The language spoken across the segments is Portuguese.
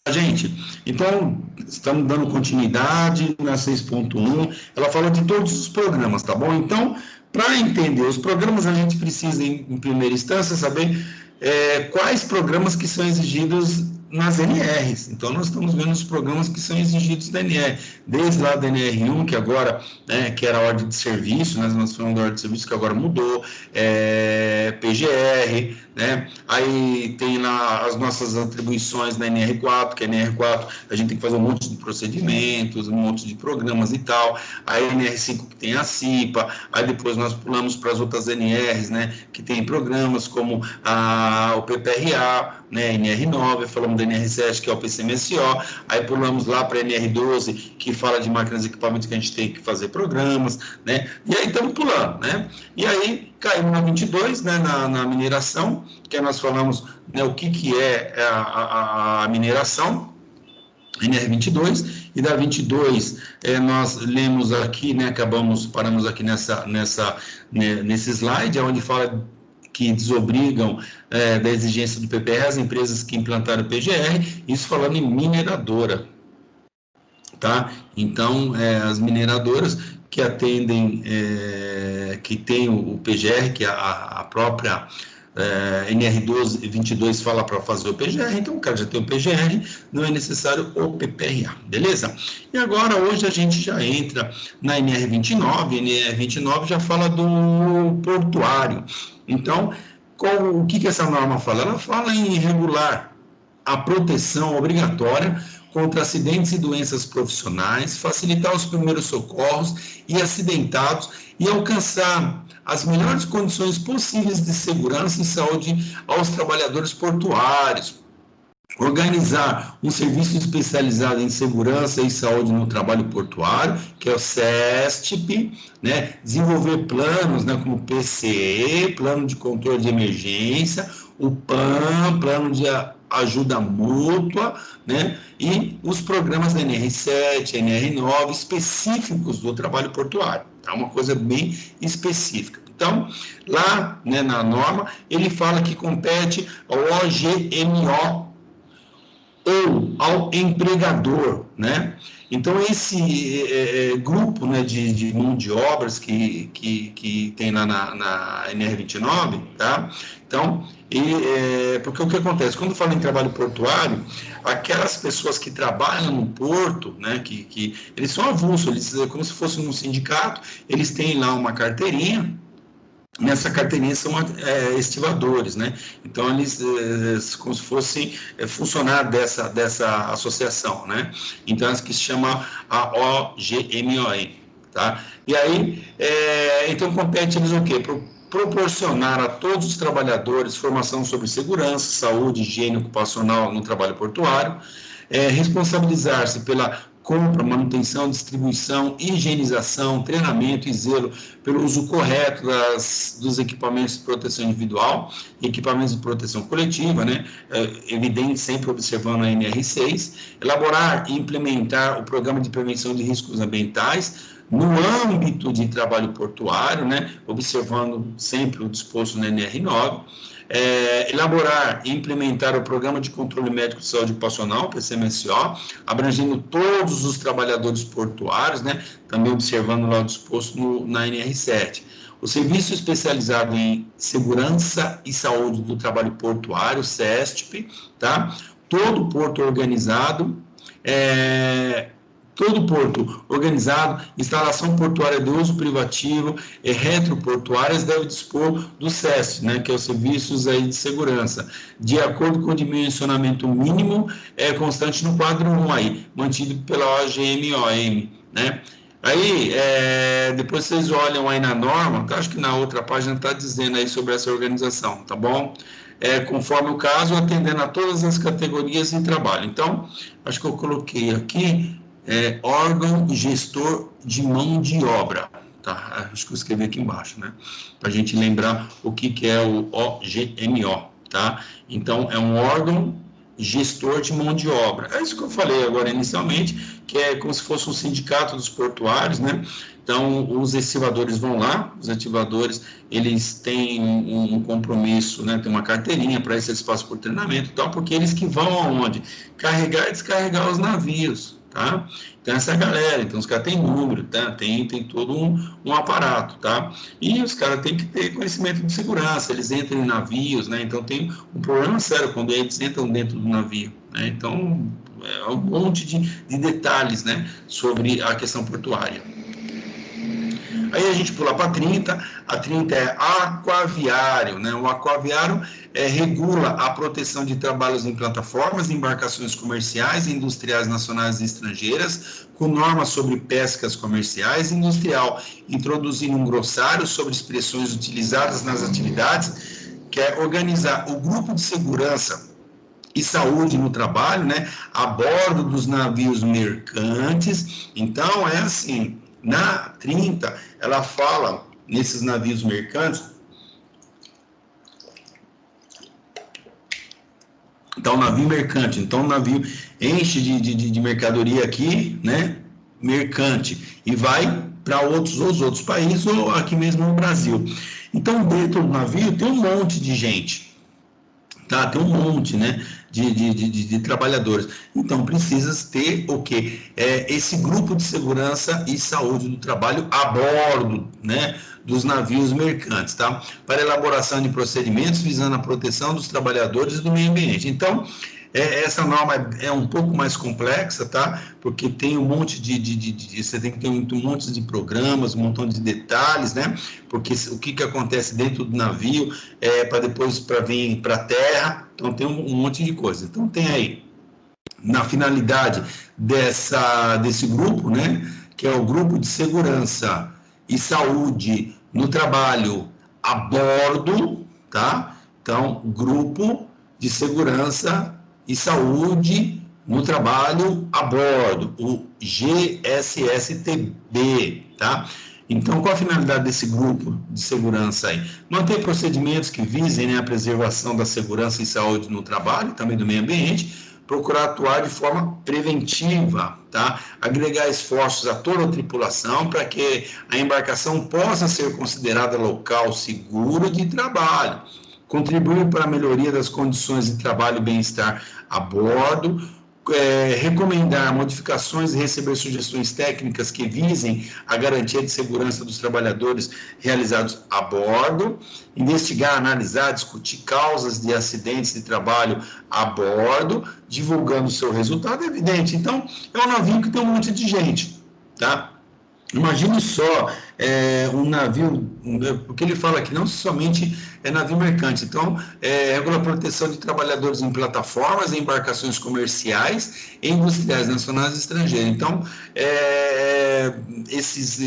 Gente, então, estamos dando continuidade na 6.1, ela fala de todos os programas, tá bom? Então, para entender os programas, a gente precisa, em primeira instância, saber quais programas que são exigidos nas NRs. Então, nós estamos vendo os programas que são exigidos da NR, desde lá da NR1, que agora, que era a ordem de serviço, nós falamos da ordem de serviço que agora mudou, PGR, né? Aí tem lá as nossas atribuições na NR4, que a NR4 a gente tem que fazer um monte de procedimentos, um monte de programas e tal. A NR5 que tem a CIPA, aí depois nós pulamos para as outras NRs, né? Que tem programas como o PPRA, né, NR9, falamos da NR7, que é o PCMSO, aí pulamos lá para a NR12, que fala de máquinas e equipamentos que a gente tem que fazer programas, né, e aí estamos pulando, né, e aí caímos na 22, né, na mineração, que nós falamos, né, o que é a mineração, NR22, e da 22 nós lemos aqui, né, paramos aqui nesse slide, onde fala que desobrigam da exigência do PPR as empresas que implantaram o PGR, isso falando em mineradora, tá? Então, as mineradoras que atendem, que tem o PGR, que a própria NR12 22 fala para fazer o PGR, então o cara já tem o PGR, não é necessário o PPRA, beleza? E agora, hoje, a gente já entra na NR29, NR29 já fala do portuário. Então, o que essa norma fala? Ela fala em regular a proteção obrigatória contra acidentes e doenças profissionais, facilitar os primeiros socorros e acidentados e alcançar as melhores condições possíveis de segurança e saúde aos trabalhadores portuários, organizar um serviço especializado em segurança e saúde no trabalho portuário, que é o SESTIP, né? Desenvolver planos, né, como o PCE, Plano de Controle de Emergência, o PAN, Plano de Ajuda Mútua, né? E os programas da NR7, NR9, específicos do trabalho portuário. É uma coisa bem específica. Então, lá, né, na norma, ele fala que compete ao OGMO ou ao empregador, né? Então, esse grupo, né, de mão de obras que tem lá na NR29, tá? Então, porque o que acontece? Quando fala em trabalho portuário, aquelas pessoas que trabalham no porto, né, que eles são avulsos, eles, como se fosse um sindicato, eles têm lá uma carteirinha. Nessa carteirinha são estivadores, né? Então, eles, como se fossem funcionários dessa associação, né? Então, essa que se chama a OGMOM, tá? E aí, então, compete eles o quê? Proporcionar a todos os trabalhadores formação sobre segurança, saúde, higiene ocupacional no trabalho portuário, responsabilizar-se pela compra, manutenção, distribuição, higienização, treinamento e zelo pelo uso correto dos equipamentos de proteção individual e equipamentos de proteção coletiva, né? Evidente, sempre observando a NR6, elaborar e implementar o programa de prevenção de riscos ambientais no âmbito de trabalho portuário, né? Observando sempre o disposto na NR9, elaborar e implementar o Programa de Controle Médico de Saúde Ocupacional, PCMSO, abrangendo todos os trabalhadores portuários, né, também observando lá o disposto na NR7. O Serviço Especializado em Segurança e Saúde do Trabalho Portuário, SESTP, tá? Todo porto organizado, todo porto organizado, instalação portuária de uso privativo e retroportuárias deve dispor do SEST, né, que é os serviços aí de segurança, de acordo com o dimensionamento mínimo constante no quadro 1 aí, mantido pela OGMOM, né? Aí, depois vocês olham aí na norma, que eu acho que na outra página está dizendo aí sobre essa organização, tá bom? Conforme o caso, atendendo a todas as categorias de trabalho. Então, acho que eu coloquei aqui órgão gestor de mão de obra, tá? Acho que eu escrevi aqui embaixo, né? Para a gente lembrar o que é o OGMO, tá? Então, é um órgão gestor de mão de obra. É isso que eu falei agora inicialmente, que é como se fosse um sindicato dos portuários, né? Então, os ativadores vão lá, os ativadores, eles têm um compromisso, né? Tem uma carteirinha para isso, eles passam por treinamento e tal, porque eles que vão aonde? Carregar e descarregar os navios, tá? Então, essa galera, então os caras têm número, tá? Tem todo um aparato, tá? E os caras têm que ter conhecimento de segurança, eles entram em navios, né? Então, tem um problema sério quando eles entram dentro do navio, né? Então, é um monte de detalhes, né? Sobre a questão portuária. Aí a gente pula para 30, a 30 é aquaviário, né? O aquaviário regula a proteção de trabalhos em plataformas, embarcações comerciais e industriais nacionais e estrangeiras, com normas sobre pescas comerciais e industrial, introduzindo um glossário sobre expressões utilizadas nas atividades, que é organizar o grupo de segurança e saúde no trabalho, né, a bordo dos navios mercantes. Então, é assim, na 30, ela fala nesses navios mercantes. Então, navio mercante, então o navio enche de mercadoria aqui, né, mercante, e vai para os outros países ou aqui mesmo no Brasil. Então, dentro do navio tem um monte de gente, tá? Tem um monte, né, de trabalhadores. Então, precisa ter o quê? Esse grupo de segurança e saúde do trabalho a bordo, né, dos navios mercantes, tá? Para elaboração de procedimentos visando a proteção dos trabalhadores e do meio ambiente. Então, essa norma é um pouco mais complexa, tá? Porque tem um monte você tem que ter um monte de programas, um montão de detalhes, né? Porque o que acontece dentro do navio para depois para vir para a terra, então tem um monte de coisa. Então tem aí na finalidade desse grupo, né? Que é o grupo de segurança e saúde no trabalho a bordo, tá? Então, grupo de segurança e saúde no trabalho a bordo, o GSSTB, tá? Então, qual a finalidade desse grupo de segurança aí? Manter procedimentos que visem, né, a preservação da segurança e saúde no trabalho, também do meio ambiente, procurar atuar de forma preventiva, tá? Agregar esforços a toda a tripulação para que a embarcação possa ser considerada local seguro de trabalho, contribuir para a melhoria das condições de trabalho e bem-estar a bordo, recomendar modificações e receber sugestões técnicas que visem a garantia de segurança dos trabalhadores realizados a bordo, investigar, analisar, discutir causas de acidentes de trabalho a bordo, divulgando o seu resultado, é evidente. Então, é um navio que tem um monte de gente, tá? Imagine só um navio, porque ele fala que não somente é navio mercante, então regula a proteção de trabalhadores em plataformas, em embarcações comerciais e industriais nacionais e estrangeiras. Então, esses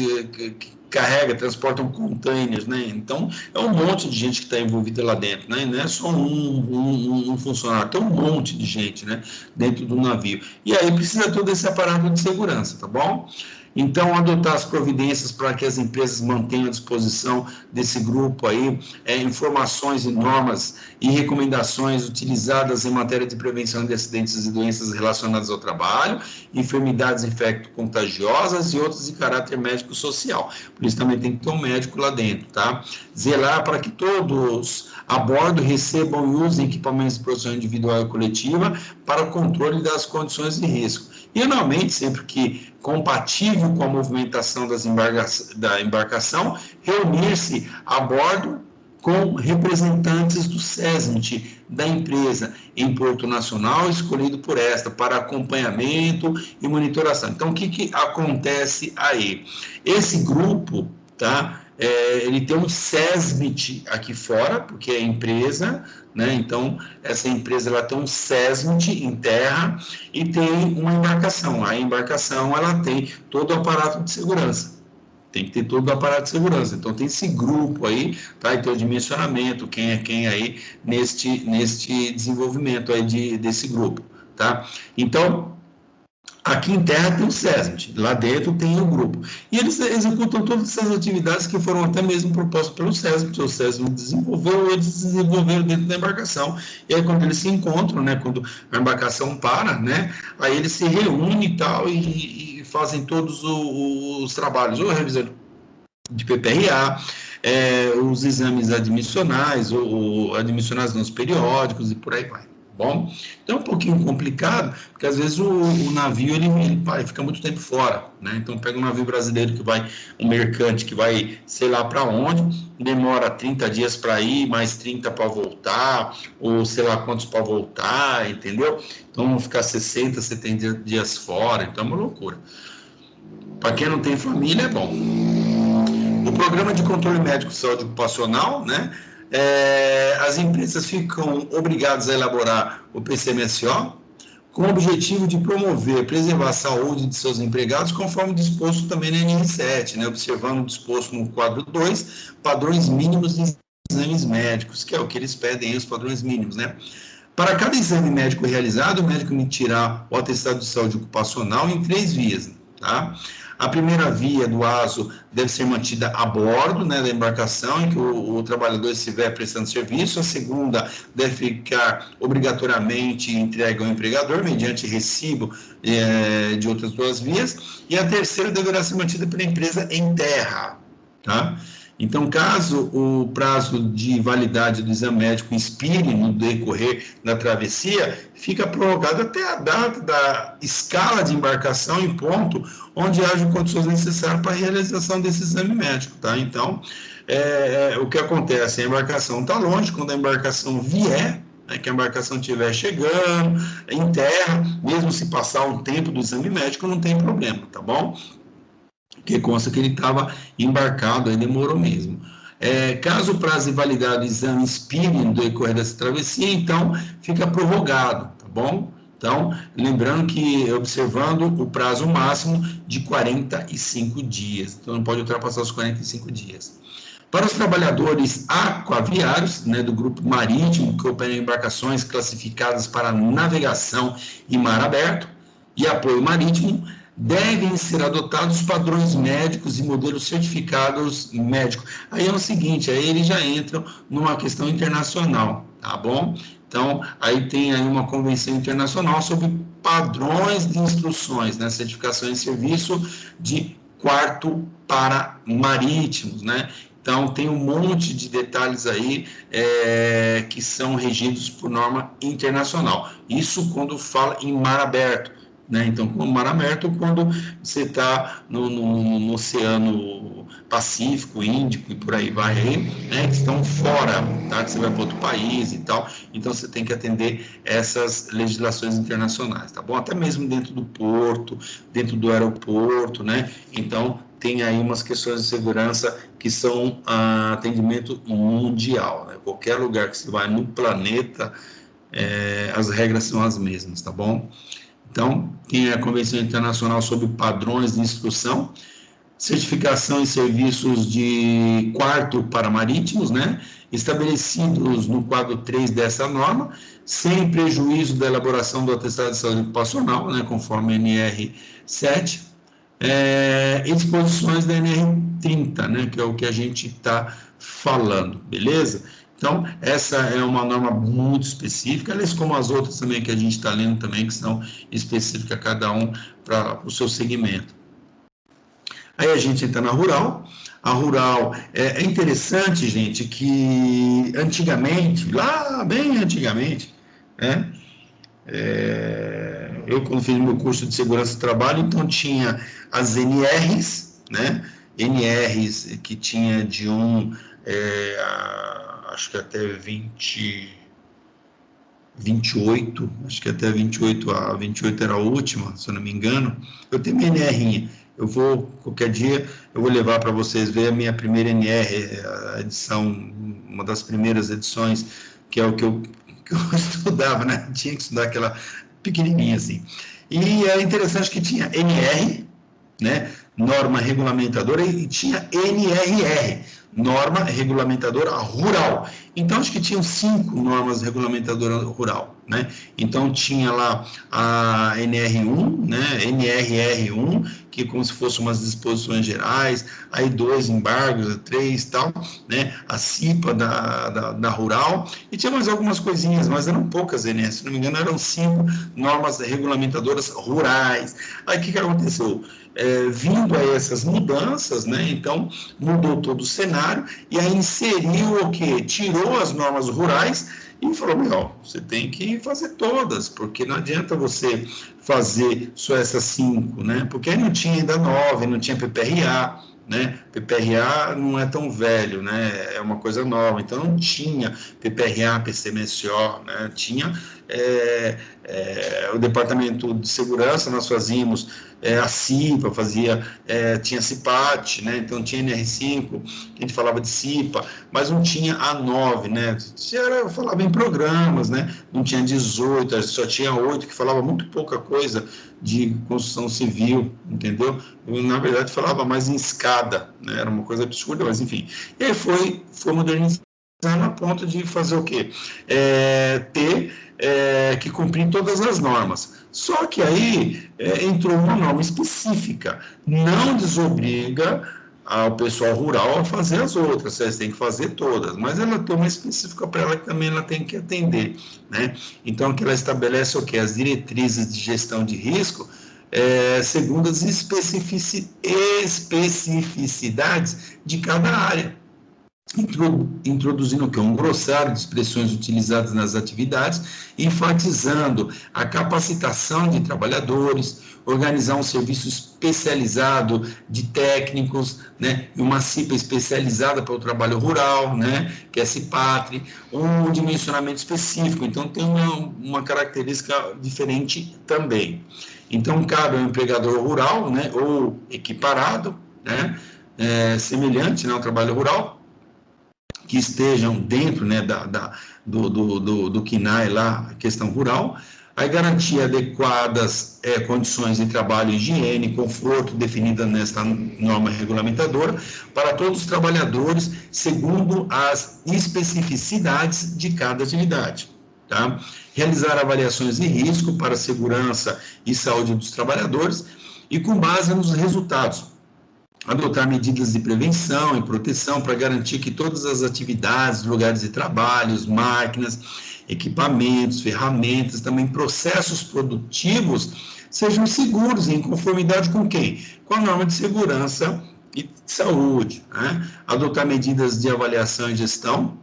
transportam containers, né? Então, é um monte de gente que está envolvida lá dentro, né? Não é só um funcionário, tem um monte de gente, né, dentro do navio. E aí precisa todo esse aparato de segurança, tá bom? Então, adotar as providências para que as empresas mantenham à disposição desse grupo aí informações e normas e recomendações utilizadas em matéria de prevenção de acidentes e doenças relacionadas ao trabalho, enfermidades infecto-contagiosas e outras de caráter médico-social. Por isso também tem que ter um médico lá dentro, tá? Zelar para que todos a bordo recebam e usem equipamentos de proteção individual e coletiva para o controle das condições de risco. E, anualmente, sempre que compatível com a movimentação da embarcação, reunir-se a bordo com representantes do SESMIT, da empresa, em Porto Nacional, escolhido por esta, para acompanhamento e monitoração. Então, o que acontece aí? Esse grupo, tá? Ele tem um SESMIT aqui fora, porque é empresa, né? Então, essa empresa ela tem um SESMIT em terra e tem uma embarcação. A embarcação ela tem todo o aparato de segurança. Tem que ter todo o aparato de segurança. Então, tem esse grupo aí, tá? E tem o dimensionamento, quem é quem aí neste desenvolvimento aí desse grupo, tá? Então, Aqui em terra tem o SESMIT, lá dentro tem o grupo. E eles executam todas essas atividades que foram até mesmo propostas pelo SESMIT, o SESMIT desenvolveu, eles desenvolveram dentro da embarcação. E aí quando eles se encontram, né, quando a embarcação para, né, aí eles se reúnem e tal, e fazem todos os trabalhos, ou revisão de PPRA, os exames admissionais, ou admissionais nos periódicos e por aí vai. Bom, então é um pouquinho complicado, porque às vezes o navio ele fica muito tempo fora, né? Então pega um navio brasileiro que vai, um mercante que vai, sei lá para onde, demora 30 dias para ir, mais 30 para voltar, ou sei lá quantos para voltar, entendeu? Então vão ficar 60, 70 dias fora, então é uma loucura. Para quem não tem família é bom. O programa de controle médico de saúde ocupacional, né? As empresas ficam obrigadas a elaborar o PCMSO com o objetivo de promover a preservar a saúde de seus empregados, conforme disposto também na NR7, né, observando o disposto no quadro 2, padrões mínimos de exames médicos, que é o que eles pedem, os padrões mínimos, né? Para cada exame médico realizado, o médico emitirá o atestado de saúde ocupacional em 3 vias, tá? A primeira via do ASO deve ser mantida a bordo, né, da embarcação em que o trabalhador estiver prestando serviço. A segunda deve ficar obrigatoriamente entregue ao empregador, mediante recibo de outras 2 vias. E a terceira deverá ser mantida pela empresa em terra, tá? Então, caso o prazo de validade do exame médico expire no decorrer da travessia, fica prorrogado até a data da escala de embarcação em ponto onde haja condições necessárias para a realização desse exame médico, tá? Então, o que acontece? A embarcação está longe, quando a embarcação vier, né, que a embarcação estiver chegando em terra, mesmo se passar um tempo do exame médico, não tem problema, tá bom? Que consta que ele estava embarcado, aí demorou mesmo. Caso o prazo de validade do exame expire no decorrer dessa travessia, então fica prorrogado, tá bom? Então, lembrando que observando o prazo máximo de 45 dias, então não pode ultrapassar os 45 dias. Para os trabalhadores aquaviários, né, do grupo marítimo, que operam em embarcações classificadas para navegação em mar aberto e apoio marítimo, devem ser adotados padrões médicos e modelos certificados médicos. Aí é o seguinte, aí eles já entram numa questão internacional, tá bom? Então, aí tem aí uma convenção internacional sobre padrões de instruções, né? Certificação em serviço de quarto para marítimos, né? Então, tem um monte de detalhes aí que são regidos por norma internacional. Isso quando fala em mar aberto, né? Então, com o mar aberto, quando você está no Oceano Pacífico, Índico e por aí vai, né? Que estão fora, tá? Que você vai para outro país e tal. Então, você tem que atender essas legislações internacionais, tá bom? Até mesmo dentro do porto, dentro do aeroporto, né? Então, tem aí umas questões de segurança que são atendimento mundial, né? Qualquer lugar que você vai no planeta, as regras são as mesmas, tá bom? Então, tem a Convenção Internacional sobre Padrões de Instrução, certificação em serviços de quarto para marítimos, né, estabelecidos no quadro 3 dessa norma, sem prejuízo da elaboração do atestado de saúde ocupacional, né, conforme a NR7, e disposições da NR30, né, que é o que a gente está falando, beleza? Então, essa é uma norma muito específica, aliás, como as outras também que a gente está lendo também, que são específicas cada um para o seu segmento. Aí a gente entra na rural. A rural é interessante, gente, que antigamente, lá bem antigamente, né, eu quando fiz meu curso de segurança do trabalho, então tinha as NRs, né, NRs que tinha de acho que até 28, acho que até 28, a 28 era a última, se eu não me engano. Eu tenho minha NR, qualquer dia, eu vou levar para vocês ver a minha primeira NR, a edição, uma das primeiras edições, que é o que eu estudava, né? Tinha que estudar aquela pequenininha assim. E é interessante que tinha NR, né? Norma regulamentadora, e tinha NRR, norma regulamentadora rural. Então, acho que tinham 5 normas regulamentadoras rural, né? Então, tinha lá a NR1, né? NRR1, que é como se fossem umas disposições gerais, aí 2 embargos, 3 tal, né? A CIPA da Rural, e tinha mais algumas coisinhas, mas eram poucas, né? Se não me engano, eram 5 normas regulamentadoras rurais. Aí, o que aconteceu? Vindo a essas mudanças, né? Então, mudou todo o cenário, e aí inseriu o quê? Tirou as normas rurais e falou, meu, você tem que fazer todas, porque não adianta você fazer só essas 5, né? Porque aí não tinha ainda 9, não tinha PPRA, né? PPRA não é tão velho, né? É uma coisa nova, então não tinha PPRA, PCMSO, né? Tinha o Departamento de Segurança, nós fazíamos a CIPA, tinha CIPAT, né? Então tinha NR5, a gente falava de CIPA, mas não tinha a 9, né? Falava em programas, né? Não tinha 18, só tinha 8, que falava muito pouca coisa de construção civil, entendeu? Eu, na verdade, falava mais em escada, né? Era uma coisa absurda, mas enfim. E aí foi modernizando a ponto de fazer o quê? Ter que cumprir todas as normas. Só que aí entrou uma norma específica, não desobriga ao pessoal rural a fazer as outras, vocês têm que fazer todas, mas ela tem uma específica para ela que também ela tem que atender, né? Então, que ela estabelece o quê? As diretrizes de gestão de risco, segundo as especificidades de cada área, introduzindo o que? Um glossário de expressões utilizadas nas atividades, enfatizando a capacitação de trabalhadores, organizar um serviço especializado de técnicos, né, e uma CIPA especializada para o trabalho rural, né, que é a CIPATRE, um dimensionamento específico, então tem uma característica diferente também. Então, cabe ao empregador rural, né, ou equiparado, né, semelhante, né, ao trabalho rural, que estejam dentro, né, do CNAE lá, a questão rural, aí garantir adequadas condições de trabalho, higiene, conforto, definida nesta norma regulamentadora, para todos os trabalhadores, segundo as especificidades de cada atividade. Tá? Realizar avaliações de risco para a segurança e saúde dos trabalhadores e com base nos resultados, adotar medidas de prevenção e proteção para garantir que todas as atividades, lugares de trabalho, máquinas, equipamentos, ferramentas, também processos produtivos sejam seguros em conformidade com quem? Com a norma de segurança e saúde, né? Adotar medidas de avaliação e gestão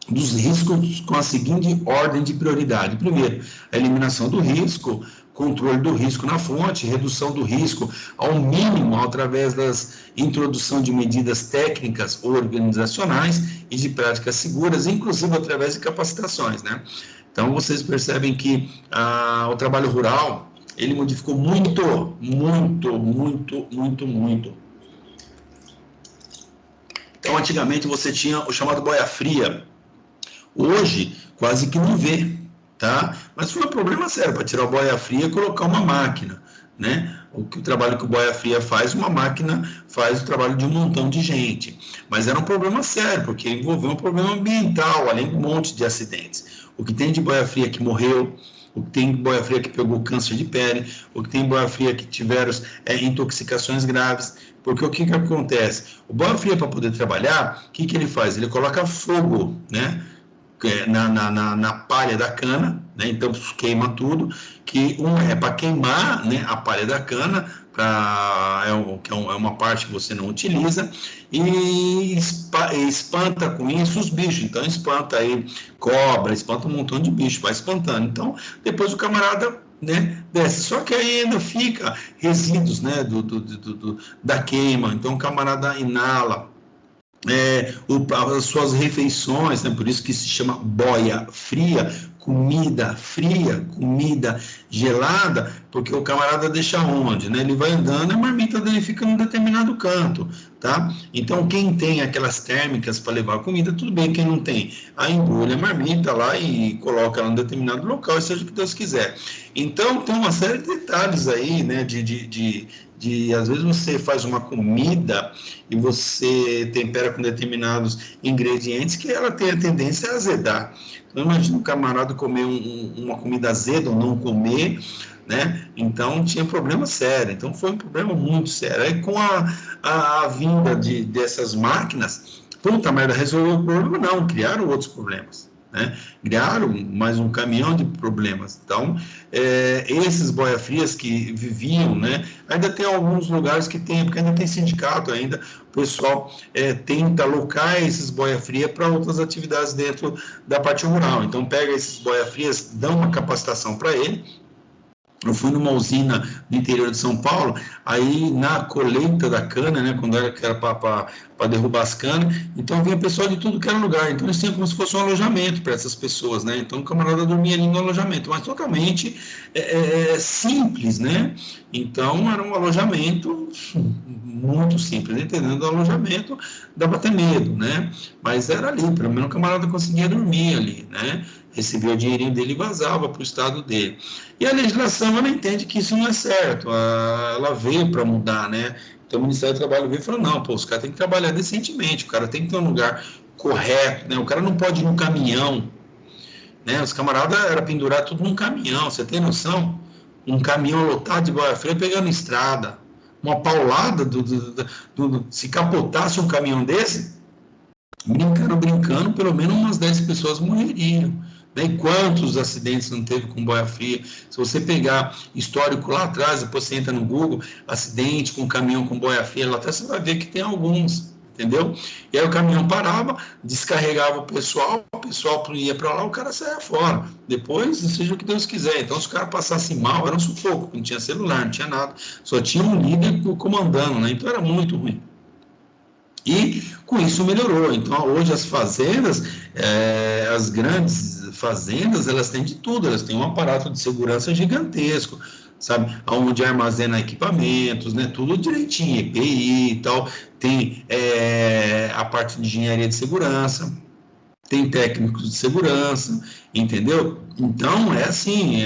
dos riscos com a seguinte ordem de prioridade. Primeiro, a eliminação do risco, controle do risco na fonte, redução do risco ao mínimo através das introdução de medidas técnicas ou organizacionais e de práticas seguras, inclusive através de capacitações, né? Então, vocês percebem que o trabalho rural, ele modificou muito. Então, antigamente você tinha o chamado boia fria. Hoje, quase que não vê, tá? Mas foi um problema sério para tirar a boia fria e colocar uma máquina, né? O trabalho que o boia fria faz, uma máquina faz o trabalho de um montão de gente. Mas era um problema sério, porque envolveu um problema ambiental, além de um monte de acidentes. O que tem de boia fria que morreu, o que tem de boia fria que pegou câncer de pele, o que tem de boia fria que tiveram intoxicações graves. Porque o que acontece? O boia fria, para poder trabalhar, o que ele faz? Ele coloca fogo, né? Na palha da cana, né? Então queima tudo, que é para queimar, né, a palha da cana, é uma parte que você não utiliza, e espanta com isso os bichos, então espanta aí cobra, espanta um montão de bicho, vai espantando, então depois o camarada, né, desce, só que aí ainda fica resíduos, né, da queima, então o camarada inala, as suas refeições, né? Por isso que se chama boia fria, comida gelada, porque o camarada deixa onde, né? Ele vai andando e a marmita dele fica num determinado canto, tá? Então, quem tem aquelas térmicas para levar comida, tudo bem, quem não tem, aí embrulha a marmita lá e coloca ela em determinado local, e seja o que Deus quiser. Então, tem uma série de detalhes aí, né, às vezes você faz uma comida e você tempera com determinados ingredientes que ela tem a tendência a azedar. Então, imagina um camarada comer uma comida azeda ou não comer, né? Então tinha problema sério, então foi um problema muito sério. Aí com a vinda dessas máquinas, puta merda, resolveu o problema? Não, criaram outros problemas, né? Criaram mais um caminhão de problemas. Então, esses boia-frias que viviam, né? Ainda tem alguns lugares que tem, porque ainda tem sindicato ainda, o pessoal tenta alocar esses boia-fria para outras atividades dentro da parte rural. Então, pega esses boia-frias, dão uma capacitação para ele. Eu fui numa usina do interior de São Paulo, aí na colheita da cana, né, quando era para derrubar as canas, então vinha pessoal de tudo que era lugar, então eles tinham como se fosse um alojamento para essas pessoas, né, então o camarada dormia ali no alojamento, mas totalmente simples, né, então era um alojamento muito simples, entendendo o alojamento, dava até medo, né, mas era ali, pelo menos o camarada conseguia dormir ali, né, recebia o dinheirinho dele e vazava para o estado dele. E a legislação, ela entende que isso não é certo, ela veio para mudar, né? Então o Ministério do Trabalho veio e falou, não, pô, os caras têm que trabalhar decentemente, o cara tem que ter um lugar correto, né? O cara não pode ir num caminhão, né? Os camaradas era pendurar tudo num caminhão, você tem noção? Um caminhão lotado de boia-fria pegando estrada, uma paulada, se capotasse um caminhão desse, brincando, pelo menos umas 10 pessoas morreriam. Né? E quantos acidentes não teve com boia-fria? Se você pegar histórico lá atrás, depois você entra no Google, acidente com caminhão com boia-fria, lá atrás você vai ver que tem alguns, entendeu? E aí o caminhão parava, descarregava o pessoal ia para lá, o cara saia fora. Depois, seja o que Deus quiser. Então, se o cara passasse mal, era um sufoco, não tinha celular, não tinha nada, só tinha um líder comandando, né? Então era muito ruim. E com isso melhorou. Então, hoje as fazendas, as grandes fazendas, elas têm de tudo, elas têm um aparato de segurança gigantesco, sabe? Onde armazena equipamentos, né? Tudo direitinho, EPI e tal. Tem a parte de engenharia de segurança, tem técnicos de segurança, entendeu? Então, é assim,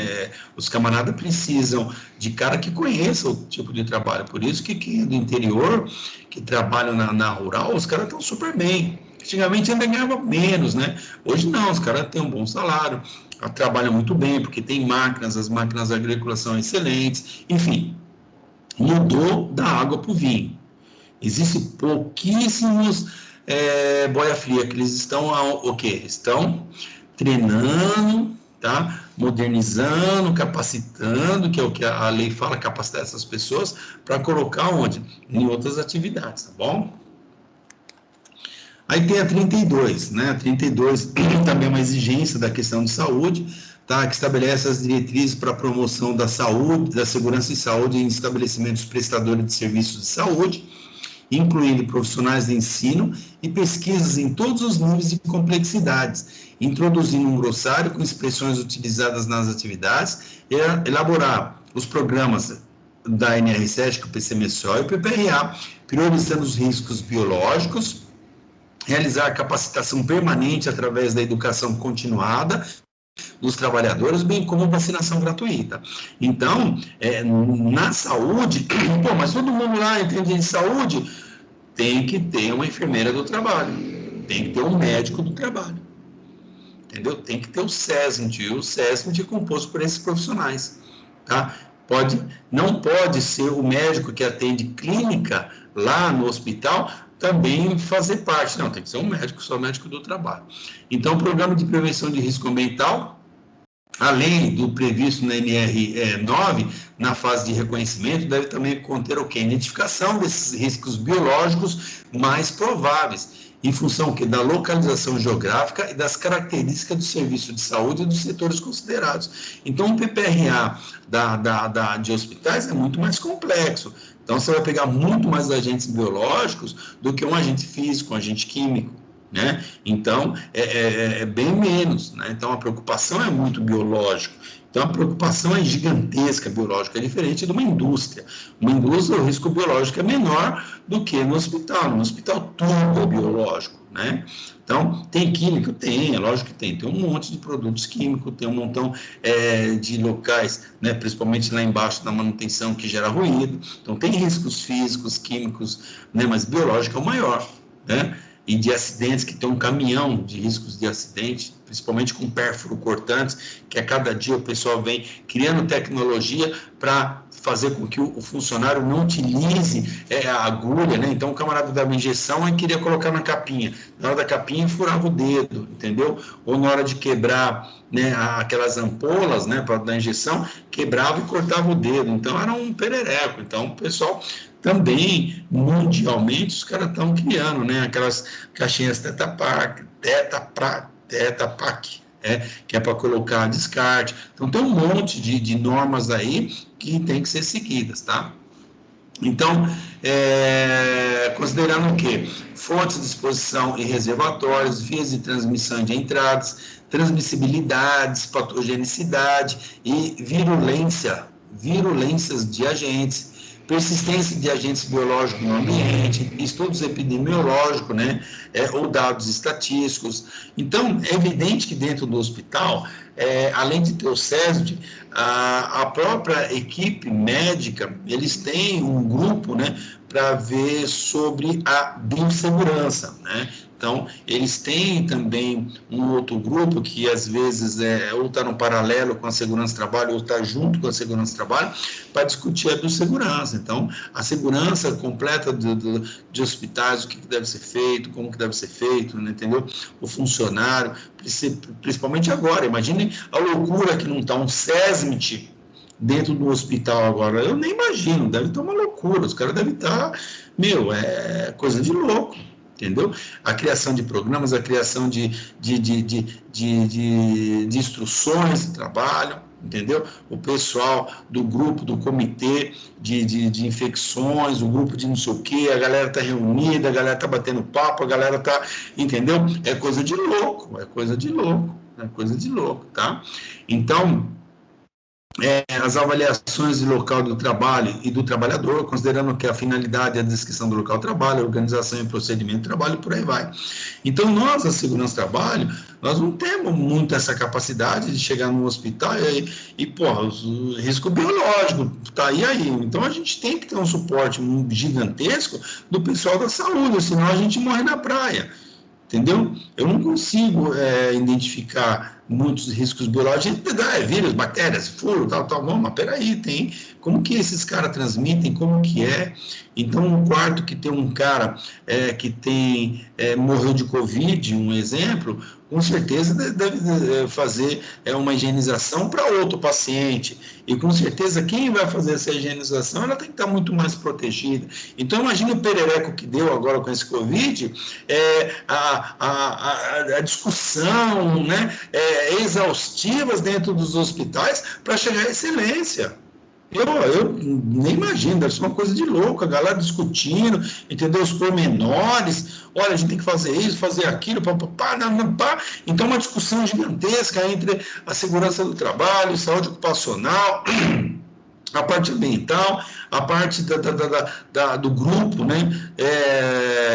os camaradas precisam de cara que conheça o tipo de trabalho, por isso que do interior, que trabalham na rural, os caras estão super bem. Antigamente ainda ganhava menos, né? Hoje não, os caras têm um bom salário, trabalham muito bem, porque tem máquinas, as máquinas agrícolas são excelentes, enfim, mudou da água para o vinho. Existem pouquíssimos boia fria, que eles estão o quê? Estão treinando, tá? Modernizando, capacitando, que é o que a lei fala, capacitar essas pessoas para colocar onde? Em outras atividades, tá bom? Aí tem a 32, né? A 32 também é uma exigência da questão de saúde, tá? Que estabelece as diretrizes para a promoção da saúde, da segurança e saúde em estabelecimentos prestadores de serviços de saúde, incluindo profissionais de ensino e pesquisas em todos os níveis de complexidades, introduzindo um glossário com expressões utilizadas nas atividades, e elaborar os programas da NR7, que é o PCMSO e o PPRA, priorizando os riscos biológicos, realizar capacitação permanente através da educação continuada dos trabalhadores, bem como vacinação gratuita. Então, na saúde, pô, mas todo mundo lá entende de saúde, tem que ter uma enfermeira do trabalho, tem que ter um médico do trabalho, entendeu? Tem que ter o SESMIT, e o SESMIT é composto por esses profissionais, tá? Não pode ser o médico que atende clínica lá no hospital também fazer parte, não, tem que ser um médico, só médico do trabalho. Então, o programa de prevenção de risco ambiental, além do previsto na NR9, na fase de reconhecimento, deve também conter o quê? Identificação desses riscos biológicos mais prováveis, em função da localização geográfica e das características do serviço de saúde e dos setores considerados. Então, o PPRA de hospitais é muito mais complexo. Então, você vai pegar muito mais agentes biológicos do que um agente físico, um agente químico. né? Então, é bem menos, né? Então, a preocupação é muito biológica. Então, a preocupação é gigantesca biológica, é diferente de uma indústria. Uma indústria, o risco biológico é menor do que no hospital. No hospital, tudo é biológico, né? Então, tem química? Tem, é lógico que tem. Tem um monte de produtos químicos, tem um montão de locais, né, principalmente lá embaixo da manutenção, que gera ruído. Então, tem riscos físicos, químicos, né, mas biológico é o maior, né? E de acidentes, que tem um caminhão de riscos de acidente, principalmente com pérfuro cortantes, que a cada dia o pessoal vem criando tecnologia para fazer com que o funcionário não utilize a agulha, né? Então o camarada dava injeção e queria colocar na capinha. Na hora da capinha furava o dedo, entendeu? Ou na hora de quebrar, né, aquelas ampolas, né, para dar injeção, quebrava e cortava o dedo. Então era um perereco. Então o pessoal também, mundialmente, os caras estão criando, né, aquelas caixinhas Tetra Pak, que é para colocar descarte. Então, tem um monte de normas aí que tem que ser seguidas, tá? Então, considerando o quê? Fontes de exposição e reservatórios, vias de transmissão de entradas, transmissibilidades, patogenicidade e virulências de agentes, persistência de agentes biológicos no ambiente, estudos epidemiológicos, né, ou dados estatísticos. Então, é evidente que dentro do hospital, além de ter o CESD, a própria equipe médica, eles têm um grupo, né, para ver sobre a biossegurança, né? Então, eles têm também um outro grupo que, às vezes, ou está no paralelo com a segurança do trabalho, ou está junto com a segurança do trabalho, para discutir a biossegurança. Então, a segurança completa de hospitais, o que deve ser feito, como que deve ser feito, né, entendeu? O funcionário, principalmente agora. Imagine a loucura que não está um SESMIT dentro do hospital agora. Eu nem imagino, deve estar uma loucura. Os caras devem estar, é coisa de louco. Entendeu? A criação de programas, a criação de instruções de trabalho, entendeu? O pessoal do grupo, do comitê de infecções, o grupo de não sei o quê, a galera está reunida, a galera está batendo papo, a galera está, entendeu? É coisa de louco, tá? Então, as avaliações de local do trabalho e do trabalhador, considerando que a finalidade é a descrição do local de trabalho, a organização e procedimento de trabalho, por aí vai. Então, nós, a segurança do trabalho, nós não temos muito essa capacidade de chegar no hospital o risco biológico está aí. Então, a gente tem que ter um suporte gigantesco do pessoal da saúde, senão a gente morre na praia. Entendeu? Eu não consigo identificar muitos riscos biológicos, vírus, bactérias, furo, tal, mas peraí, tem, como que esses caras transmitem, como que é? Então, um quarto que tem um cara que morreu de Covid, um exemplo, com certeza deve fazer uma higienização para outro paciente, e com certeza quem vai fazer essa higienização, ela tem que estar muito mais protegida. Então, imagine o perereco que deu agora com esse Covid, a discussão, né, exaustivas dentro dos hospitais para chegar à excelência. Eu nem imagino, deve ser uma coisa de louco, a galera discutindo, entendeu? Os pormenores, olha, a gente tem que fazer isso, fazer aquilo, Então, uma discussão gigantesca entre a segurança do trabalho, saúde ocupacional, a parte ambiental, a parte do grupo, né,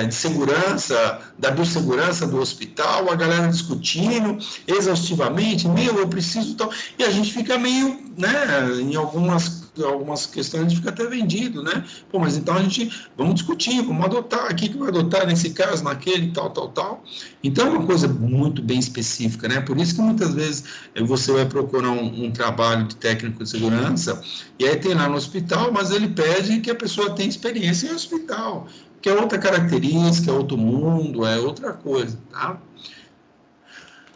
de segurança, da biossegurança do hospital, a galera discutindo exaustivamente, eu preciso tal, e a gente fica meio, né, em algumas questões a gente fica até vendido, né? Mas então vamos discutir, vamos adotar aqui, que vai adotar nesse caso, naquele, tal. Então é uma coisa muito bem específica, né? Por isso que muitas vezes você vai procurar um trabalho de técnico de segurança, e aí tem lá no hospital, mas ele pede que a pessoa tenha experiência em hospital, que é outra característica, é outro mundo, é outra coisa, tá?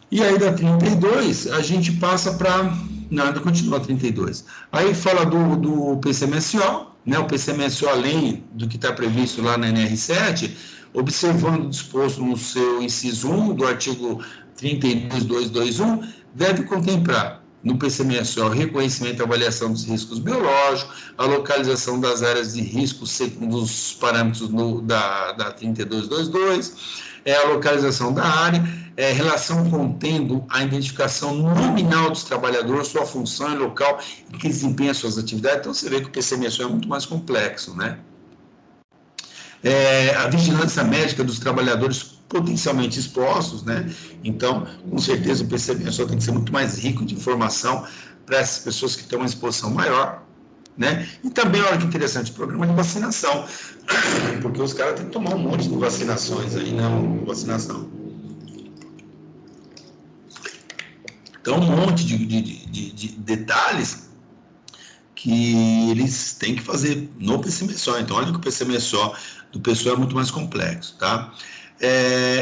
E aí da 32, a gente passa para... Nada, continua 32. Aí fala do PCMSO, né? O PCMSO, além do que está previsto lá na NR7, observando o disposto no seu inciso 1 do artigo 32.221, deve contemplar no PCMSO reconhecimento e avaliação dos riscos biológicos, a localização das áreas de risco segundo os parâmetros da 32.222, a localização da área, relação contendo a identificação nominal dos trabalhadores, sua função e local em que desempenha suas atividades. Então, você vê que o PCMSO é muito mais complexo, né? A vigilância médica dos trabalhadores potencialmente expostos, né? Então, com certeza, o PCMSO tem que ser muito mais rico de informação para essas pessoas que têm uma exposição maior, né? E também, olha que interessante, o programa de vacinação, porque os caras têm que tomar um monte de vacinações aí, não, vacinação. Então, um monte de detalhes que eles têm que fazer no PCMSO. Então, olha que o PCMSO do pessoal é muito mais complexo, tá?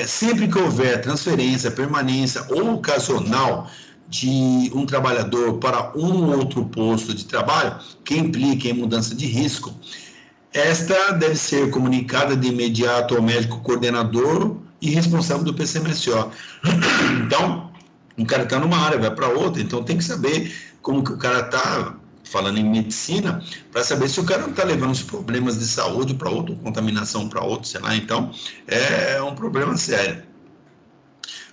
Sempre que houver transferência, permanência ou ocasional de um trabalhador para um outro posto de trabalho, que implique em mudança de risco, esta deve ser comunicada de imediato ao médico coordenador e responsável do PCMSO. Então, um cara está numa área, vai para outra, então tem que saber como que o cara está, falando em medicina, para saber se o cara não está levando os problemas de saúde para outro, contaminação para outro, sei lá. Então, é um problema sério.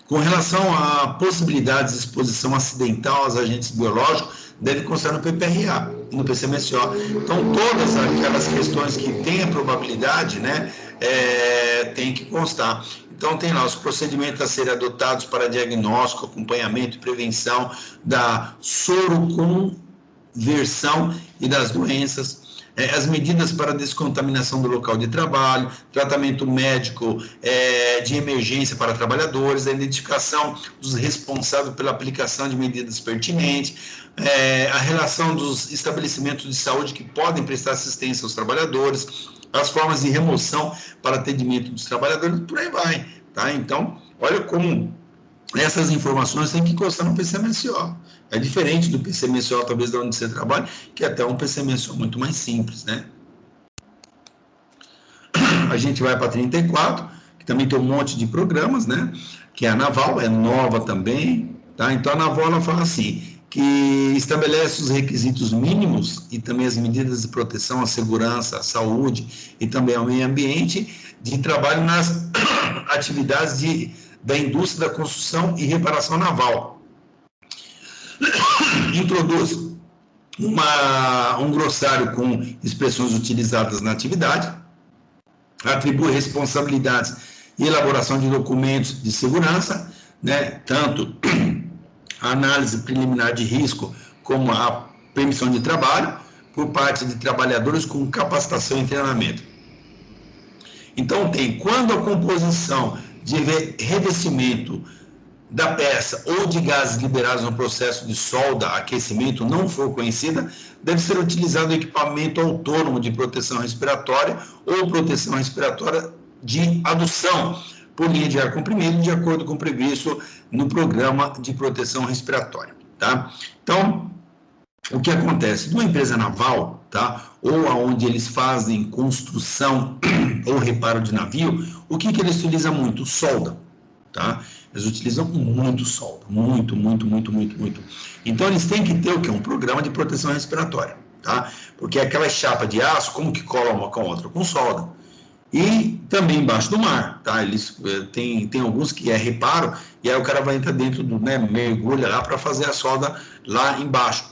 Com relação a possibilidades de exposição acidental aos agentes biológicos, deve constar no PPRA e no PCMSO. Então, todas aquelas questões que têm a probabilidade, né, tem que constar. Então, tem lá os procedimentos a serem adotados para diagnóstico, acompanhamento e prevenção da soroconversão e das doenças, as medidas para descontaminação do local de trabalho, tratamento médico de emergência para trabalhadores, a identificação dos responsáveis pela aplicação de medidas pertinentes, a relação dos estabelecimentos de saúde que podem prestar assistência aos trabalhadores, as formas de remoção para atendimento dos trabalhadores, por aí vai, tá? Então, olha como essas informações têm que constar no PCMSO. É diferente do PCMSO, talvez, de onde você trabalha, que é até um PCMSO muito mais simples, né? A gente vai para 34, que também tem um monte de programas, né? Que é a Naval, é nova também, tá? Então, a Naval, ela fala assim, que estabelece os requisitos mínimos e também as medidas de proteção à segurança, à saúde e também ao meio ambiente de trabalho nas atividades da indústria da construção e reparação naval. Introduz um glossário com expressões utilizadas na atividade, atribui responsabilidades e elaboração de documentos de segurança, né, tanto a análise preliminar de risco como a permissão de trabalho por parte de trabalhadores com capacitação e treinamento. Então, quando a composição de revestimento da peça ou de gases liberados no processo de solda, aquecimento, não for conhecida, deve ser utilizado equipamento autônomo de proteção respiratória ou proteção respiratória de adução por linha de ar comprimido, de acordo com o previsto no programa de proteção respiratória, tá? Então, o que acontece? Numa empresa naval, tá? Ou aonde eles fazem construção ou reparo de navio, o que eles utilizam muito? Solda, tá? Eles utilizam muito solda, muito. Então, eles têm que ter o quê? Um programa de proteção respiratória, tá? Porque aquela chapa de aço, como que cola uma com a outra? Com solda. E também embaixo do mar, tá? Eles tem alguns que é reparo, e aí o cara vai entrar dentro do, né, mergulha lá para fazer a solda lá embaixo,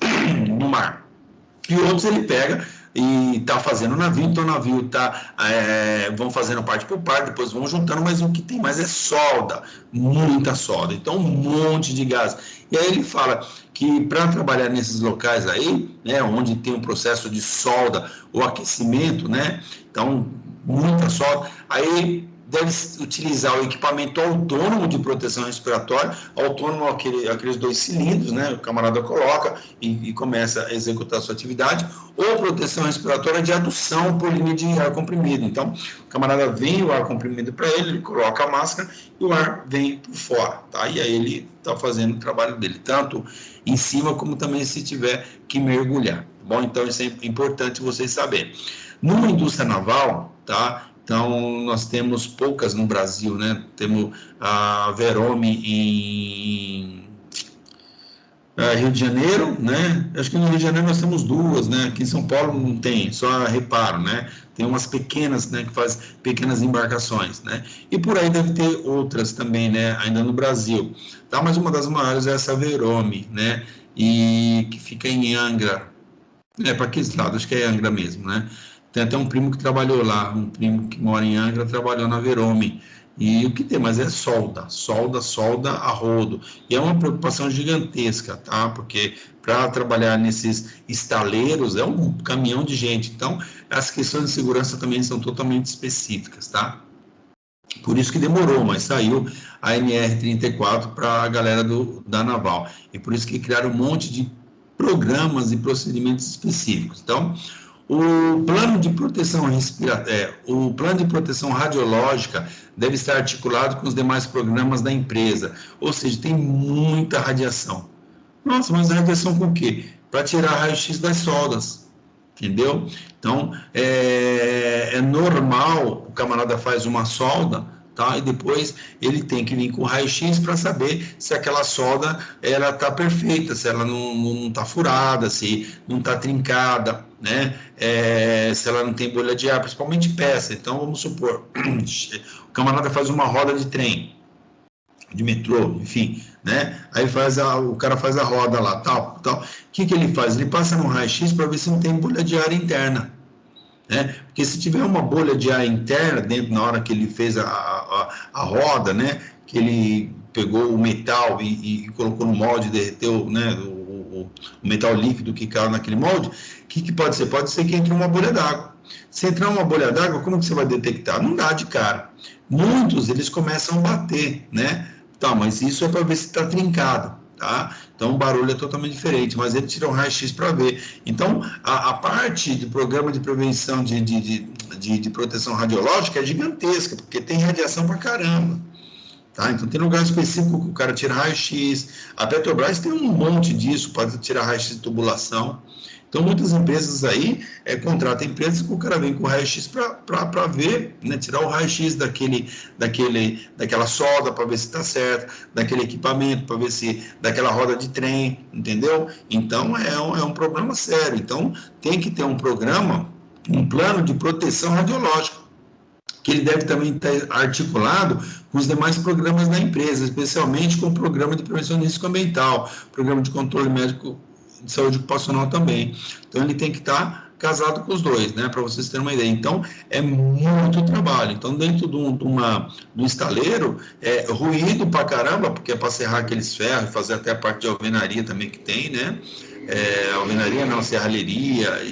no mar. E outros ele pega e tá fazendo o navio, então o navio tá, vão fazendo parte por parte, depois vão juntando, mas o que tem mais é solda, muita solda, então um monte de gás. E aí ele fala que para trabalhar nesses locais aí, né, onde tem um processo de solda ou aquecimento, né, então muita solda, aí deve utilizar o equipamento autônomo de proteção respiratória, autônomo aqueles 2 cilindros, né, o camarada coloca e começa a executar a sua atividade, ou proteção respiratória de adução por linha de ar comprimido. Então, o camarada vem o ar comprimido para ele coloca a máscara e o ar vem por fora, tá? E aí ele está fazendo o trabalho dele, tanto em cima como também se tiver que mergulhar, tá bom? Então, isso é importante vocês saberem. Numa indústria naval, tá? Então, nós temos poucas no Brasil, né? Temos a Verome Rio de Janeiro, né? Acho que no Rio de Janeiro nós temos duas, né? Aqui em São Paulo não tem, só reparo, né? Tem umas pequenas, né? Que faz pequenas embarcações, né? E por aí deve ter outras também, né? Ainda no Brasil, tá? Mas uma das maiores é essa Verome, né? E que fica em Angra, para aqueles lados, acho que é Angra mesmo, né? Tem até um primo que trabalhou lá, um primo que mora em Angra, trabalhou na Verome. E o que tem, mas é solda a rodo. E é uma preocupação gigantesca, tá? Porque para trabalhar nesses estaleiros é um caminhão de gente. Então, as questões de segurança também são totalmente específicas, tá? Por isso que demorou, mas saiu a NR34 para a galera da Naval. E por isso que criaram um monte de programas e procedimentos específicos. Então, o plano de proteção o plano de proteção radiológica deve estar articulado com os demais programas da empresa, ou seja, tem muita radiação. Nossa, mas radiação com o quê? Para tirar raio-x das soldas, entendeu? Então, é normal, o camarada faz uma solda, tá? E depois ele tem que vir com raio-x para saber se aquela solda ela está perfeita, se ela não está furada, se não está trincada, né? Se ela não tem bolha de ar, principalmente peça. Então, vamos supor, o camarada faz uma roda de trem, de metrô, enfim, né? Aí o cara faz a roda lá, tal. O que ele faz? Ele passa no raio-x para ver se não tem bolha de ar interna, né? Porque se tiver uma bolha de ar interna dentro na hora que ele fez a roda, né? Que ele pegou o metal e colocou no molde, derreteu, né? O metal líquido que caiu naquele molde, o que pode ser? Pode ser que entre uma bolha d'água. Se entrar uma bolha d'água, como que você vai detectar? Não dá de cara. Muitos, eles começam a bater, né? Tá, mas isso é para ver se está trincado, tá? Então o barulho é totalmente diferente, mas ele tira um raio-x para ver. Então a parte do programa de prevenção de proteção radiológica é gigantesca, porque tem radiação para caramba. Tá? Então tem lugar específico que o cara tira raio-x. A Petrobras tem um monte disso, pode tirar raio-x de tubulação. Então muitas empresas aí contratam empresas que o cara vem com raio-x para ver, né, tirar o raio-x daquela solda para ver se está certo, daquele equipamento para ver se daquela roda de trem, entendeu? Então é um problema sério. Então tem que ter um programa, um plano de proteção radiológica, que ele deve também estar articulado com os demais programas da empresa, especialmente com o programa de prevenção de risco ambiental, programa de controle médico de saúde ocupacional também. Então, ele tem que estar casado com os dois, né, para vocês terem uma ideia. Então, é muito trabalho. Então, dentro do estaleiro, é ruído pra caramba, porque é para serrar aqueles ferros, fazer até a parte de alvenaria também que tem, né, alvenaria não, serralheria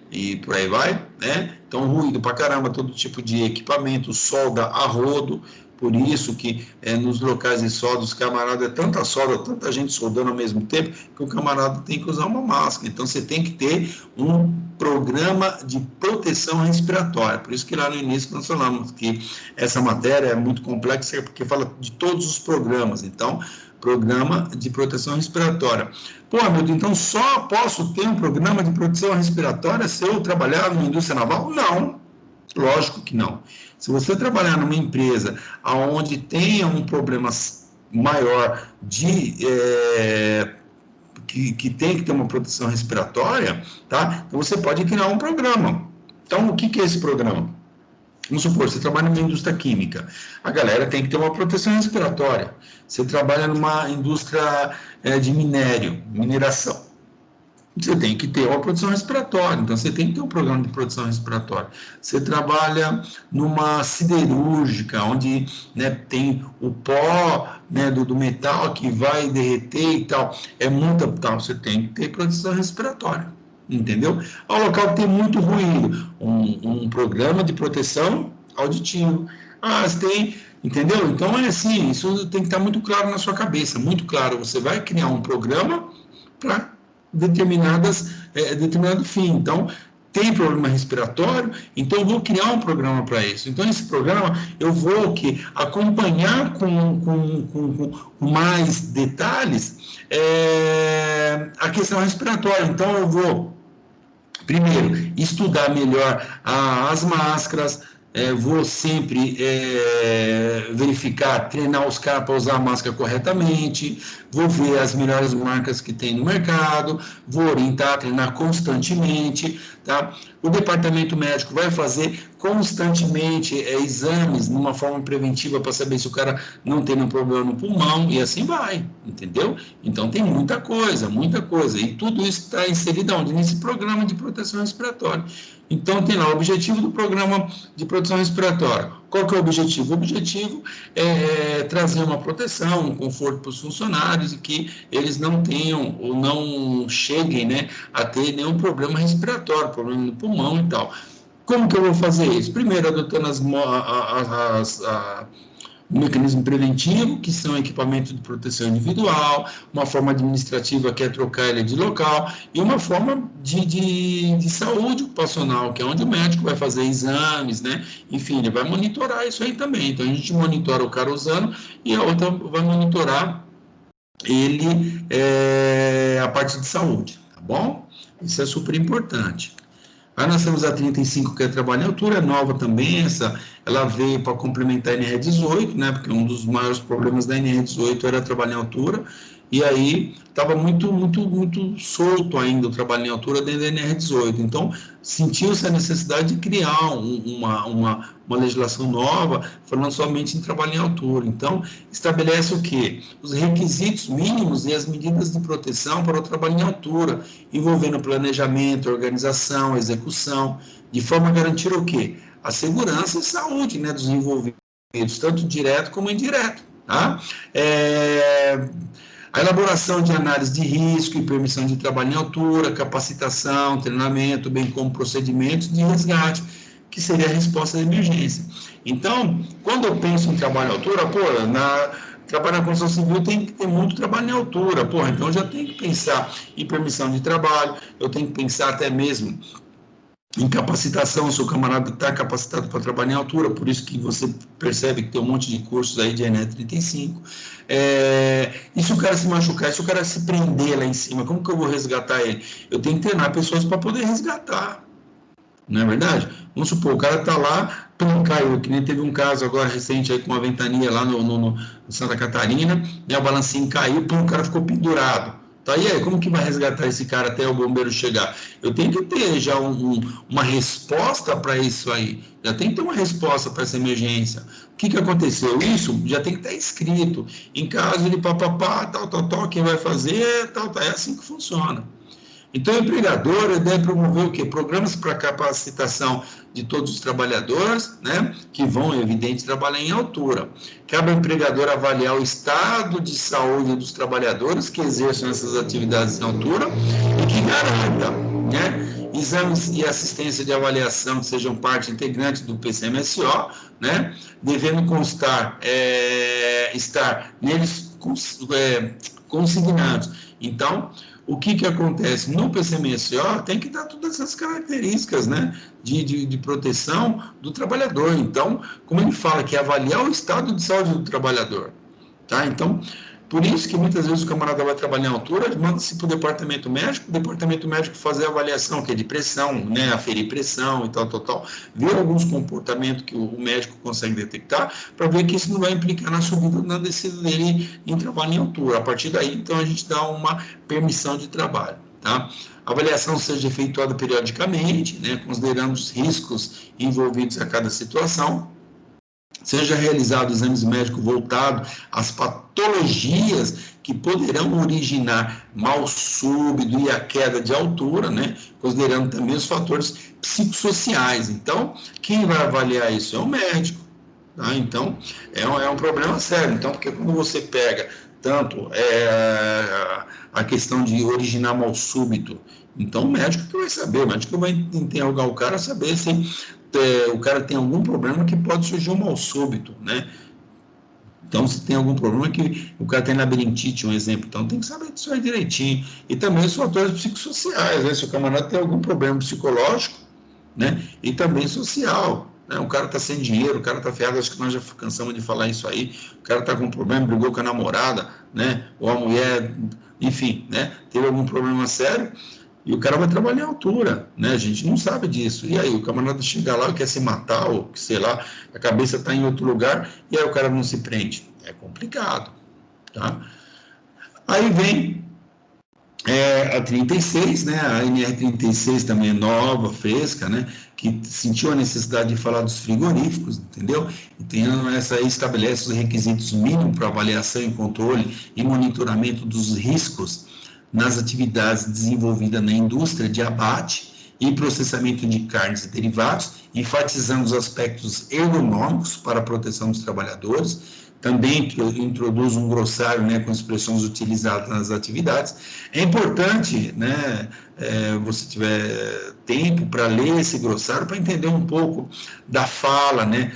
e por aí vai, né? Então, ruído pra caramba, todo tipo de equipamento, solda a rodo, por isso que nos locais de solda, os camaradas, tanta solda, tanta gente soldando ao mesmo tempo, que o camarada tem que usar uma máscara. Então, você tem que ter um programa de proteção respiratória. Por isso que lá no início nós falamos que essa matéria é muito complexa, porque fala de todos os programas. Então, programa de proteção respiratória. Pô, Hamilton, então só posso ter um programa de proteção respiratória se eu trabalhar numa indústria naval? Não, lógico que não. Se você trabalhar numa empresa onde tenha um problema maior que tem que ter uma proteção respiratória, tá? Então você pode criar um programa. Então, o que é esse programa? Vamos supor, você trabalha numa indústria química, a galera tem que ter uma proteção respiratória. Você trabalha numa indústria de mineração, você tem que ter uma proteção respiratória, então você tem que ter um programa de proteção respiratória. Você trabalha numa siderúrgica, onde, né, tem o pó, né, do metal que vai derreter e tal, você tem que ter proteção respiratória. Entendeu? Ao local que tem muito ruído, um programa de proteção auditivo. Você tem, entendeu? Então é assim, isso tem que estar muito claro na sua cabeça, muito claro. Você vai criar um programa para determinado fim. Então, tem problema respiratório, então eu vou criar um programa para isso. Então, esse programa eu vou acompanhar com mais detalhes a questão respiratória. Então, eu vou primeiro, estudar melhor as máscaras, vou sempre verificar, treinar os caras para usar a máscara corretamente, vou ver as melhores marcas que tem no mercado, vou orientar, treinar constantemente, tá? O departamento médico vai fazer constantemente exames numa forma preventiva para saber se o cara não tem nenhum problema no pulmão e assim vai, entendeu? Então tem muita coisa, e tudo isso está inserido onde? Nesse programa de proteção respiratória. Então, tem lá o objetivo do programa de proteção respiratória. Qual que é o objetivo? O objetivo é trazer uma proteção, um conforto para os funcionários e que eles não tenham ou não cheguem, né, a ter nenhum problema respiratório, problema no pulmão e tal. Como que eu vou fazer isso? Primeiro, adotando um mecanismo preventivo, que são equipamentos de proteção individual, uma forma administrativa que é trocar ele de local, e uma forma de saúde ocupacional, que é onde o médico vai fazer exames, né? Enfim, ele vai monitorar isso aí também. Então, a gente monitora o cara usando e a outra vai monitorar ele a parte de saúde, tá bom? Isso é super importante. Aí nós temos a 35, que é trabalho em altura, é nova também, ela veio para complementar a NR18, né, porque um dos maiores problemas da NR18 era trabalho em altura, e aí estava muito solto ainda o trabalho em altura dentro da NR18, então sentiu-se a necessidade de criar uma legislação nova, falando somente em trabalho em altura. Então, estabelece o quê? Os requisitos mínimos e as medidas de proteção para o trabalho em altura, envolvendo planejamento, organização, execução, de forma a garantir o quê? A segurança e saúde, né, dos envolvidos, tanto direto como indireto, tá? A elaboração de análise de risco e permissão de trabalho em altura, capacitação, treinamento, bem como procedimentos de resgate, que seria a resposta de emergência. Então, quando eu penso em trabalho em altura, trabalho na construção civil tem que ter muito trabalho em altura, então eu já tenho que pensar em permissão de trabalho, eu tenho que pensar até mesmo em capacitação, se o camarada está capacitado para trabalhar em altura, por isso que você percebe que tem um monte de cursos aí de NE35. E se o cara se machucar, se o cara se prender lá em cima, como que eu vou resgatar ele? Eu tenho que treinar pessoas para poder resgatar, não é verdade? Vamos supor, o cara está lá, caiu, que nem teve um caso agora recente aí com uma ventania lá no Santa Catarina, né, o balancinho caiu, o cara ficou pendurado. Tá, e aí, como que vai resgatar esse cara até o bombeiro chegar? Eu tenho que ter já uma resposta para isso aí, já tem que ter uma resposta para essa emergência. O que aconteceu? Isso já tem que estar escrito. Em caso de papapá, tal, quem vai fazer, tal, é assim que funciona. Então, o empregador deve promover o quê? Programas para capacitação de todos os trabalhadores, né, que vão, é evidente, trabalhar em altura. Cabe ao empregador avaliar o estado de saúde dos trabalhadores que exerçam essas atividades em altura e que garanta, né, exames e assistência de avaliação que sejam parte integrante do PCMSO, né, devendo estar neles consignados. Então, o que acontece? No PCMSO tem que dar todas essas características, né, de proteção do trabalhador. Então, como ele fala, que é avaliar o estado de saúde do trabalhador. Tá? Então, por isso que muitas vezes o camarada vai trabalhar em altura, manda-se para o departamento médico fazer a avaliação, que é de pressão, né, aferir pressão e tal, ver alguns comportamentos que o médico consegue detectar, para ver que isso não vai implicar na subida, na descida dele em trabalho em altura. A partir daí, então, a gente dá uma permissão de trabalho. Tá? A avaliação seja efetuada periodicamente, né, considerando os riscos envolvidos a cada situação. Seja realizado exames médicos voltados às patologias que poderão originar mal súbito e a queda de altura, né? Considerando também os fatores psicossociais. Então, quem vai avaliar isso é o médico. Tá? Então, é um problema sério. Então, porque quando você pega tanto a questão de originar mal súbito, então o médico que vai saber, o médico vai interrogar o cara, saber se o cara tem algum problema que pode surgir um mal súbito, né? Então, se tem algum problema que o cara tem labirintite, um exemplo, então tem que saber disso aí direitinho. E também os fatores psicossociais, né? Se o camarada tem algum problema psicológico, né? E também social, né? O cara está sem dinheiro, o cara está ferrado, acho que nós já cansamos de falar isso aí, o cara está com um problema, brigou com a namorada, né? Ou a mulher, enfim, né? Teve algum problema sério, E o cara vai trabalhar em altura, né? A gente não sabe disso. E aí, o camarada chega lá e quer se matar, ou sei lá, a cabeça está em outro lugar, e aí o cara não se prende. É complicado, tá? Aí vem a 36, né? A NR36 também é nova, fresca, né? Que sentiu a necessidade de falar dos frigoríficos, entendeu? Então, essa aí estabelece os requisitos mínimos para avaliação e controle e monitoramento dos riscos nas atividades desenvolvidas na indústria de abate e processamento de carnes e derivados, enfatizando os aspectos ergonômicos para a proteção dos trabalhadores. Também introduz um glossário, né, com expressões utilizadas nas atividades. É importante, né, você tiver tempo para ler esse glossário, para entender um pouco da fala, né,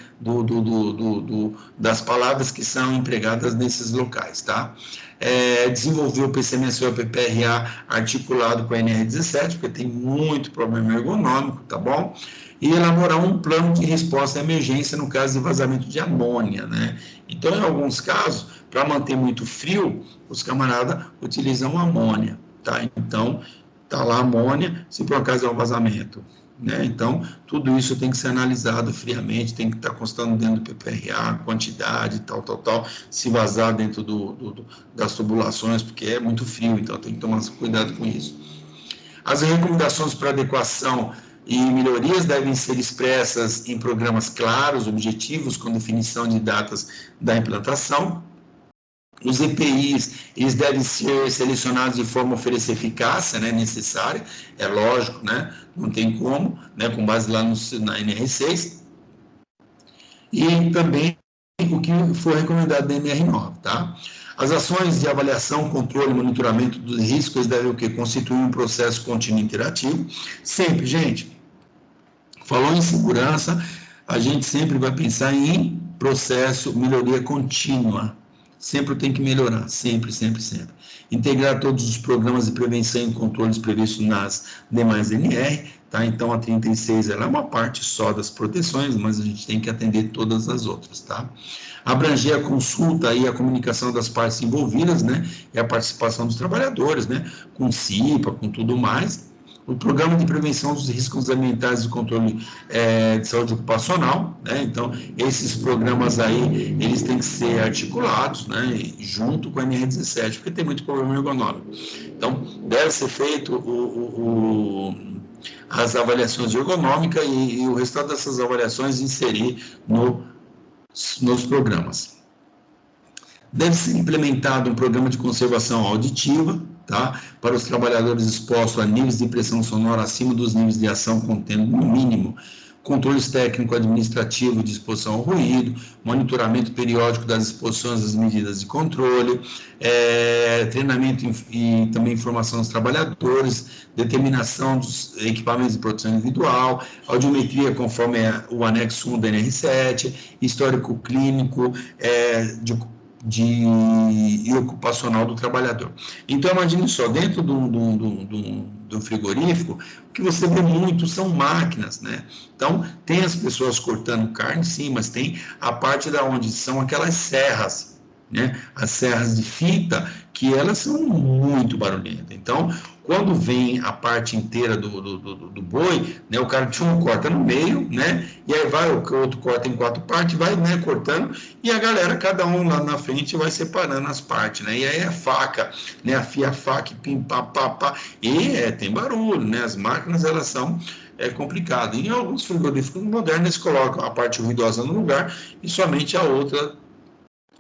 das palavras que são empregadas nesses locais, tá? Desenvolver o PCMSO e o PPRA articulado com a NR17, porque tem muito problema ergonômico, tá bom? E elaborar um plano de resposta à emergência no caso de vazamento de amônia, né? Então, em alguns casos, para manter muito frio, os camaradas utilizam amônia, tá? Então, tá lá a amônia, se por acaso é um vazamento, né? Então, tudo isso tem que ser analisado friamente, tem que estar constando dentro do PPRA, quantidade, tal, se vazar dentro das tubulações, porque é muito frio, então tem que tomar cuidado com isso. As recomendações para adequação e melhorias devem ser expressas em programas claros, objetivos, com definição de datas da implantação. Os EPIs, eles devem ser selecionados de forma a oferecer eficácia, né, necessária, é lógico, né, não tem como, né, com base lá na NR6. E também o que for recomendado da NR9, tá? As ações de avaliação, controle e monitoramento dos riscos devem o quê? Constituir um processo contínuo interativo. Sempre, gente, falou em segurança, a gente sempre vai pensar em processo, melhoria contínua. Sempre tem que melhorar, sempre. Integrar todos os programas de prevenção e controles previstos nas demais NR, tá? Então, a 36 ela é uma parte só das proteções, mas a gente tem que atender todas as outras, tá? Abranger a consulta e a comunicação das partes envolvidas, né? E a participação dos trabalhadores, né? Com CIPA, com tudo mais. O programa de prevenção dos riscos ambientais e controle de saúde ocupacional, né? Então, esses programas aí, eles têm que ser articulados, né? Junto com a NR17, porque tem muito problema ergonômico. Então, deve ser feito as avaliações ergonômicas e o resultado dessas avaliações inserir nos programas. Deve ser implementado um programa de conservação auditiva, tá? Para os trabalhadores expostos a níveis de pressão sonora acima dos níveis de ação, contendo no mínimo controles técnico-administrativo de exposição ao ruído, monitoramento periódico das exposições às medidas de controle, treinamento e também informação dos trabalhadores, determinação dos equipamentos de proteção individual, audiometria conforme o anexo 1 da NR7, histórico clínico e ocupacional do trabalhador. Então, imagine só, dentro do frigorífico, o que você vê muito são máquinas, né? Então, tem as pessoas cortando carne, sim, mas tem a parte da onde são aquelas serras, né? As serras de fita, que elas são muito barulhentas. Então, quando vem a parte inteira do boi, né, o cara corta no meio, né, e aí vai, o outro corta em 4 partes, vai, né, cortando, e a galera, cada um lá na frente, vai separando as partes, né, e aí a faca, né, afia a faca, pim, pá, pá, pá, e tem barulho, né, as máquinas, elas são complicado. Em alguns frigoríficos modernos, eles colocam a parte ruidosa no lugar e somente a outra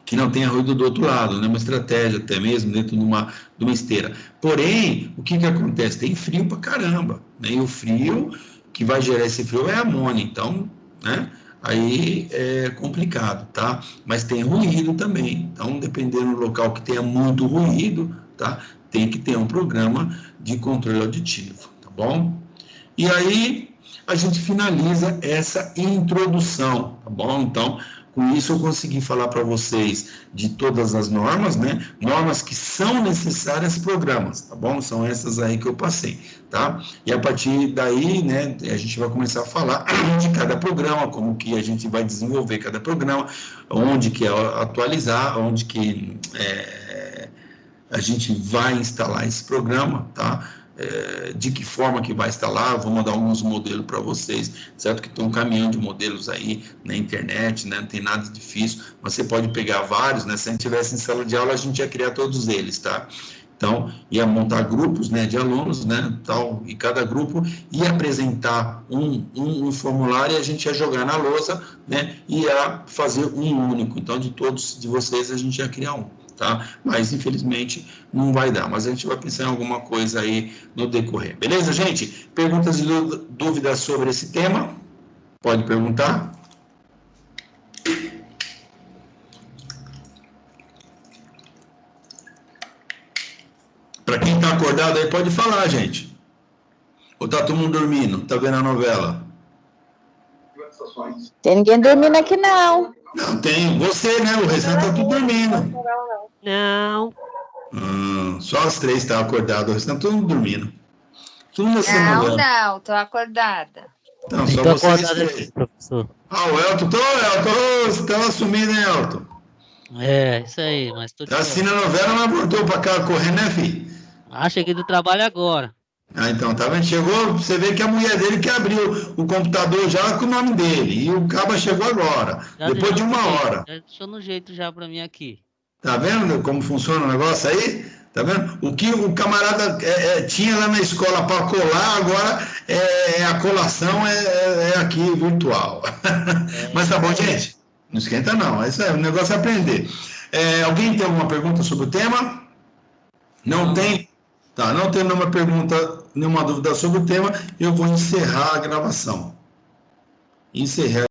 que não tenha ruído do outro lado, né? Uma estratégia até mesmo dentro de uma esteira. Porém, o que acontece? Tem frio pra caramba, né? E o frio que vai gerar esse frio é a amônia, então, né? Aí é complicado, tá? Mas tem ruído também, então, dependendo do local que tenha muito ruído, tá? Tem que ter um programa de controle auditivo, tá bom? E aí a gente finaliza essa introdução, tá bom? Então, com isso eu consegui falar para vocês de todas as normas, né? Normas que são necessárias programas, tá bom? São essas aí que eu passei, tá? E a partir daí, né, a gente vai começar a falar de cada programa, como que a gente vai desenvolver cada programa, onde que é atualizar, onde que a gente vai instalar esse programa, tá? de que forma que vai instalar, vou mandar alguns modelos para vocês, certo? Que tem um caminhão de modelos aí na internet, né? Não tem nada difícil, mas você pode pegar vários, né? Se a gente tivesse em sala de aula, a gente ia criar todos eles, tá? Então, ia montar grupos, né, de alunos, né, tal, e cada grupo ia apresentar um formulário e a gente ia jogar na lousa, né, e ia fazer um único. Então, de todos de vocês, a gente ia criar um, tá? Mas, infelizmente, não vai dar. Mas a gente vai pensar em alguma coisa aí no decorrer. Beleza, gente? Perguntas e dúvidas sobre esse tema? Pode perguntar. Para quem está acordado aí, pode falar, gente. Ou tá todo mundo dormindo? Tá vendo a novela? Tem ninguém dormindo aqui, não. Não, tem. Você, né? O restante tá tudo dormindo. Não. Só as 3 estão acordadas, o restante tá todo mundo dormindo. Tudo nessa novela. Não, tô acordada. Então, só Tô vocês acordado 3. aqui, professor. O Elton, você tava sumindo, hein, Elton? Isso aí, mas tô Tá assistindo a novela, mas voltou pra cá correndo, né, filho? cheguei do trabalho agora. Então, tá vendo? Chegou, você vê que a mulher dele que abriu o computador já com o nome dele. E o caba chegou agora, Já depois de deixou no 1 jeito, hora. Já deixou no jeito já pra mim aqui. Tá vendo como funciona o negócio aí? Tá vendo? O que o camarada tinha lá na escola para colar, agora a colação é aqui virtual. Mas tá bom, gente? Não esquenta não, isso o negócio é aprender. Alguém tem alguma pergunta sobre o tema? Não tem? Tá, não tem nenhuma pergunta, nenhuma dúvida sobre o tema, eu vou encerrar a gravação. Encerrar.